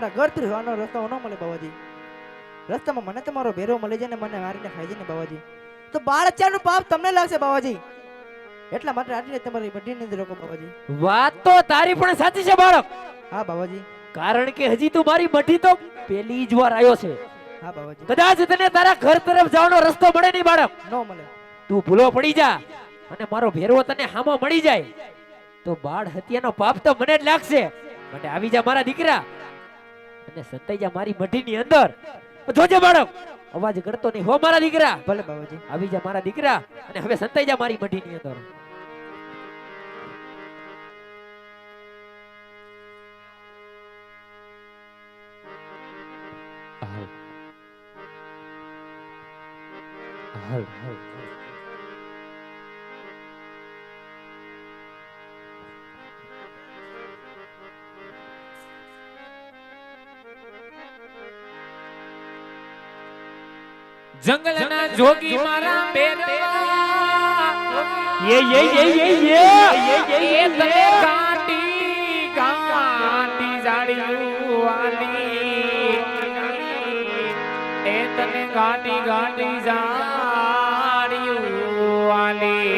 મારા ઘરથી જવાનો રસ્તો ન મળે બાવાજી, રસ્તામાં મને તમારો ભેરો મળી જાય ને મને મારીને ખાઈ જાય ને બાવાજી, તો બાળચાનું પાપ તમને લાગશે બાવાજી, એટલા માટે આટલી તમારી બધી અંદર રોકો બાવાજી. વાત તો તારી પણ સાચી છે બાળક. હા બાવાજી. કારણ કે હજી તું મારી મઠી તો પેલી જ વાર આવ્યો છે. હા બાવાજી. કદાચ તને તારા ઘર તરફ જવાનો રસ્તો મળે નહીં બાળક, ન મળે, તું ભૂલો પડી જા અને મારો ભેરવો તને હામો મળી જાય તો બાળ હત્યાનો પાપ તો મને જ લાગશે. માટે આવી જા મારા દીકરા અને સંતાઈ જા મારી મઠીની અંદર. જોજે બાળક અવાજ કરતો નહીં હો મારા દીકરા. ભલે બાવાજી. આવી જા મારા દીકરા અને હવે સંતાઈ જા મારી મઠીની અંદર. હાલ હાલ જંગલના જોગી મારા બેરવા એ તને ગાંડી ગાંડી જાડિયું વાલી, એ તને ગાંડી ગાંડી જાડિયું વાલી.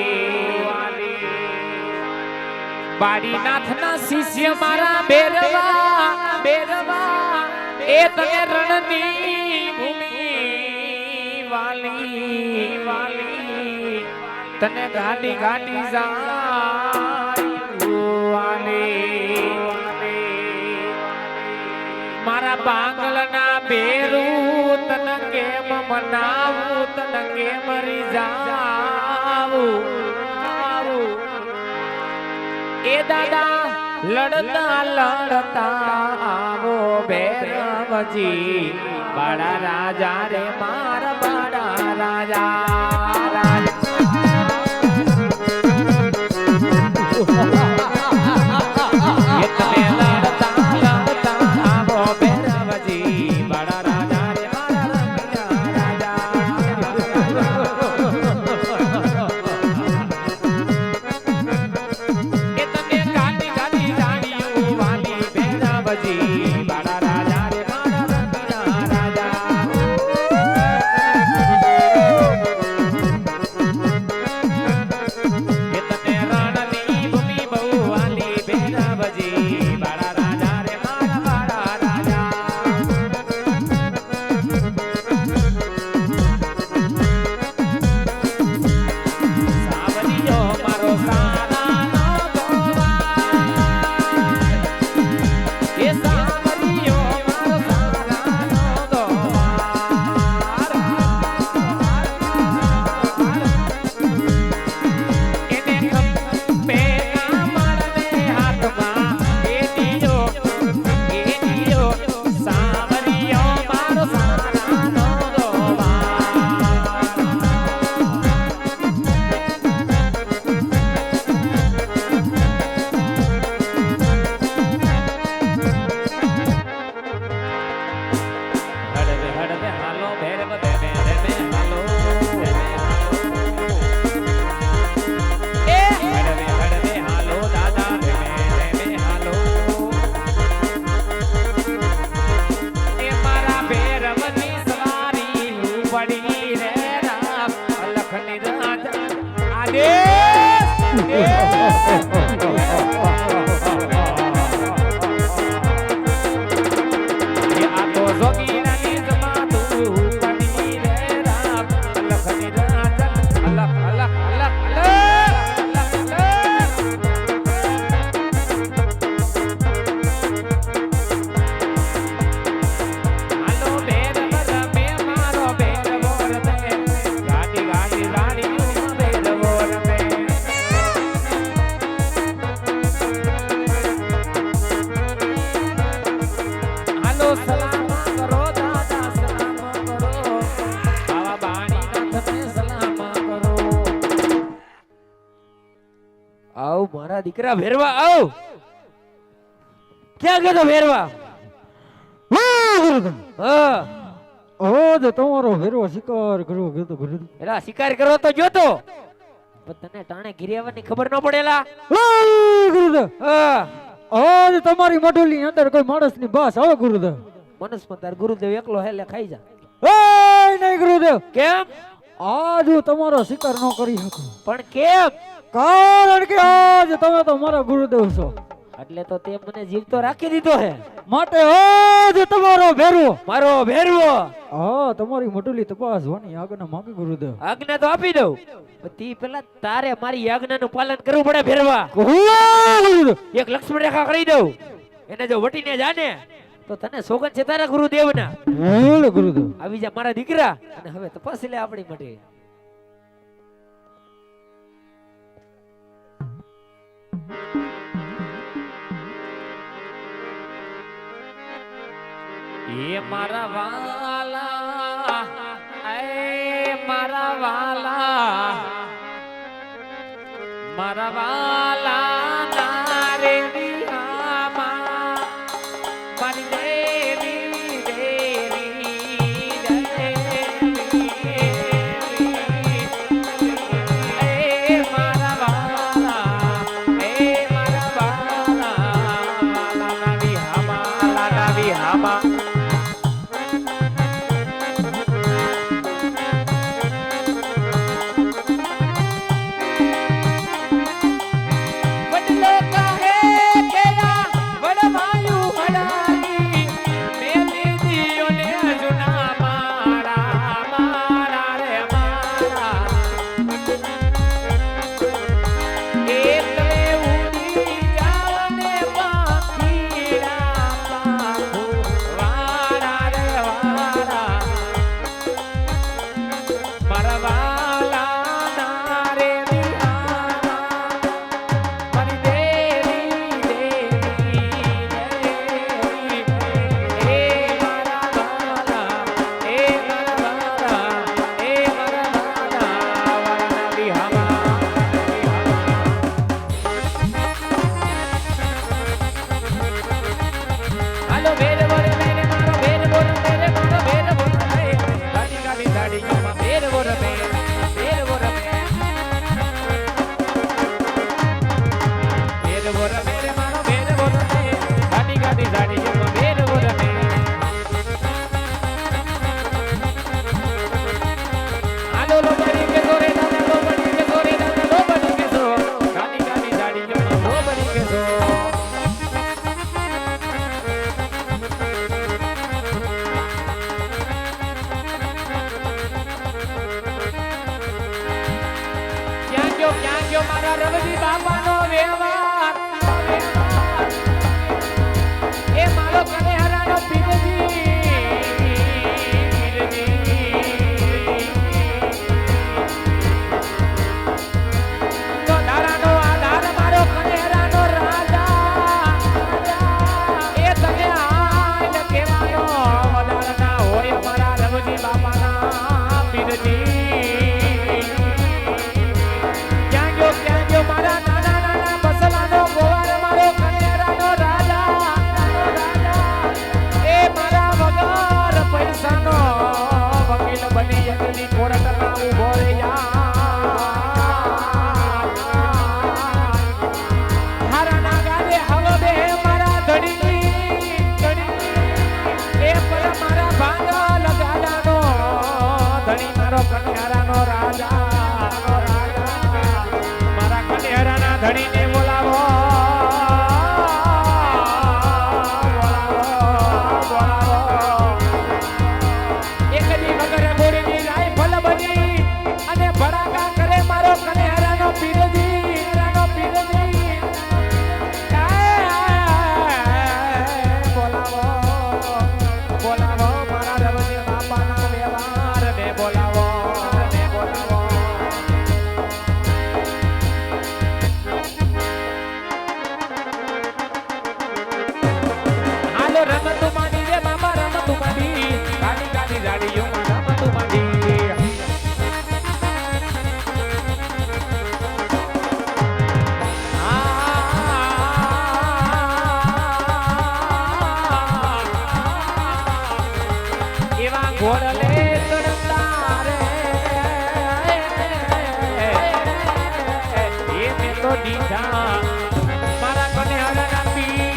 બાડીનાથના શિષ્ય મારા બેરવા બેરવા એ તને રણની ભૂમિ વાલી વાલી, તને ગાડી ગાડી વાલી. મારા પાંગલના બેરું તને કેમ મનાવું, તને કેમ રીઝાવું. એ દાદા લડતા લડતા આવો ભૈરવજી, બડા રાજા રે મારા બડા રાજા રાજા. એ તમે લડતા લડતા આવો ભૈરવજી, બડા રાજા રે મારા રાજા. એ તમે ગાડી ગાડી જાડિયું વાલી ભૈરવજી, બડા રાજા રે મારા રાજા. એ તમે રણની ભૂમિ બહુ વાલી ભૈરવજી, બડા રાજા રે મારા બડા રાજા. સાવરિયો મારો સારાનો ગોવાળ, એ સાવરિયો મારો સારાનો ગોવાળ. એને ખંભે કામળને હાથમાં એ દિયો સાવરિયો મારો સારાનો ગોવાળ. હડવે હડવે હાલો ભૈરવ દેવે દેવે હાલો એ હડવે હડવે હાલો દાદા દેવે દેવે હાલો. એ મારા ભૈરવની સવારી પડી રે રામ અલખની રાજા એ આ તો જોગીરાની જમાતું પડી રે રામ અલખની રાજા અલખ અલખ અલખ અલખ હાલો ભૈરવ રમે મારો ભૈરવો રમે, ગાડી ગાડી ગાડી ભૈરવો રમે. હાલો સલામ કરો દાદા સલામ કરો, બાવા બાણીનાથને સલામ કરો. આવ મારા દીકરા ભેરવા આવ. ક્યાં ગયો ભેરવા? હા હવે તમારો ભેરો શિકાર કરવો ગયો તો ઘરે. એલા શિકાર કરો તો જોતો પણ તને ટાણે ઘીરે આવવાની ખબર ન પડેલા. ગુરુદેવ હા આજ તમારી મઢુલી અંદર કોઈ માણસની બાસ આવે ગુરુદેવ. મનસ્માં તાર ગુરુદેવ એકલો હેલે ખાઈ જા. એ નહીં ગુરુદેવ, કેમ? આજ હું તમારો શિકાર ન કરી શકું. પણ કેમ? કારણ કે આજ તમે તો મારા ગુરુદેવ છો. એટલે તો તે મને જીવતો રાખી દીધો હે. માટે આજ તમારો ભેરવો. મારો ભેરવો. હા, તમારી મઢુલી તપાસવાની આજ્ઞા માંગે ગુરુદેવ. આજ્ઞા તો આપી દઉં, પણ તી પેલા તારે મારી આજ્ઞાનું પાલન કરવું પડે ભેરવા. ગુરુદેવ, એક લક્ષ્મણ રેખા કરી દઉં, એને જો વટીને જાને તો તને સોગન છે તારા ગુરુદેવના. બોલો ગુરુદેવ. આવી જા મારા દીકરા, અને હવે તપાસી લે આપણી માટે. એ મારા વાલા, એ મારા વાલા, મારા વાલા ના રે વિહામાં મારી દેવી દેવી એ મારા વાલા, એ મારા વાલા ના વિહામાં મારા રવજી બાપાનો વ્યવહાર એ મારો કનેહરાનો તો દારાનો આધાર મારો કનેહરાનો રાજા એ તમે આજ કેવાનો વધાર ના હોય મારા રવજી બાપાના પીરજી. મારા નાના નાના બસલાનો ગોવાર મારો કનેરાનો રાજા એ મારા વગર પૈસાનો વકીલ બની એકલી કોર્ટમાં ઊભો રે હારાના ગાલે હવે મારા ધડી એ પર મારા ભાંગા લગાડાનો ધડી મારો કનેરાનો રાજા ધણીને બોલાવો એક દી વગર ગોળીની રાઈફલ બની અને ભડાકા કરે મારો કનેહરાનો પીરજી બોલાવો બોલાવો મારા રવજી બાપાના વ્યવહાર ને બોલાવો રમતુમાડી રે બાબા રમતુમાડી ગાડી ગાડી ગાડીઓ રમતુમાડી એવા ઘોડલે તડતા રે એ મેં તો દીધા મારા કનેહરાના પી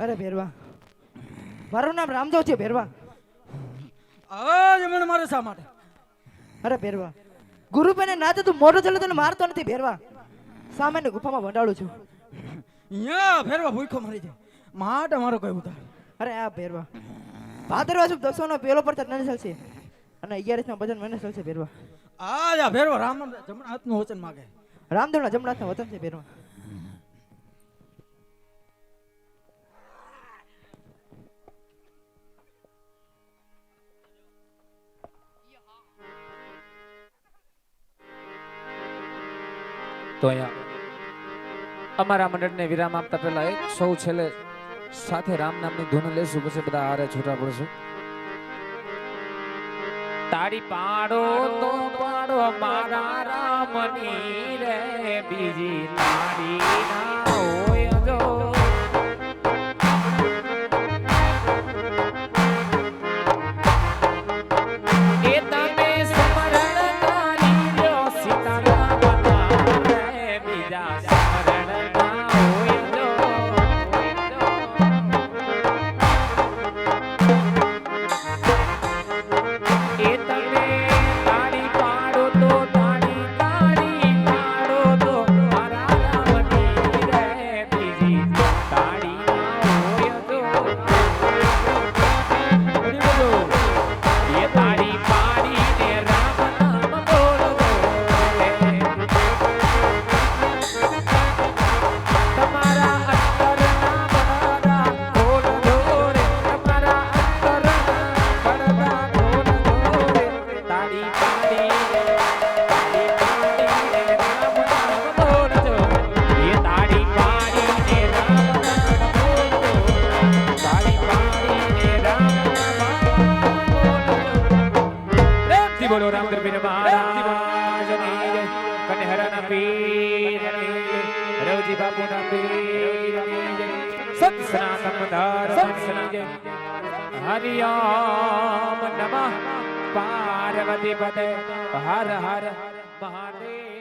અરે ભેરવા, મારું નામ રામદેવ છે ભેરવા. આજ મને મારે શા માટે? અરે ભેરવા, ગુરુ બેને નાતે તું મોટો થયેલો તને મારતો નથી ભેરવા. સામેની ગુફામાં વંડાળું છું. યા ફેરવા ભૂખો મરી જાય માટે મારો કઈ ઉતાર. અરે આ ભેરવા, ભાદરવા સુદ 10નો પેલો પર તને ચાલશે અને 11 ભજન મને ચાલશે ભેરવા. આજ આ ફેરવા રામ જમણા હાથનું વચન માગે. રામદેવના જમણાના વતન છે ભેરવા. તો અહીંયા અમારા મંડળને વિરામ આપતા પહેલા એક સૌ છેલ્લે સાથે રામ નામની ધૂન લેશું, પછી બધા હારે છૂટા પડશું. તાળી પાડો તો પાડો મારા રામની રે, બીજી તાળી ના હોય જો. એ તમે સ્મરણ કરી લો સીતારામના રે, બીજા સ્મરણ ના હોય જો. એ તમે તાળી પાડો તો તાળી તાળી પાડો તો મારા રામની રે, બીજી તાળી ના હોય જો. એ તાળી પાડીને રામ નામ બોલો રે, તમારા અંતરના બડા બોલો રે, તમારા અંતરના બડા બોલો રે. તાળી પાડીને રામ નામ બોલજો. એ તાળી પાડીને રામ નામ બોલજો. તાળી પાડીને રામ નામ બોલજો. પ્રેમથી બોલો રામદેવ મહારાજની જય. કન્હૈયાના પીરની જય. રવજી બાપુના પીરની જય. સત સનાતન ધર્મની જય. હરિ ઓમ નમઃ પાર્વતી પતે હર હર મહાદેવ.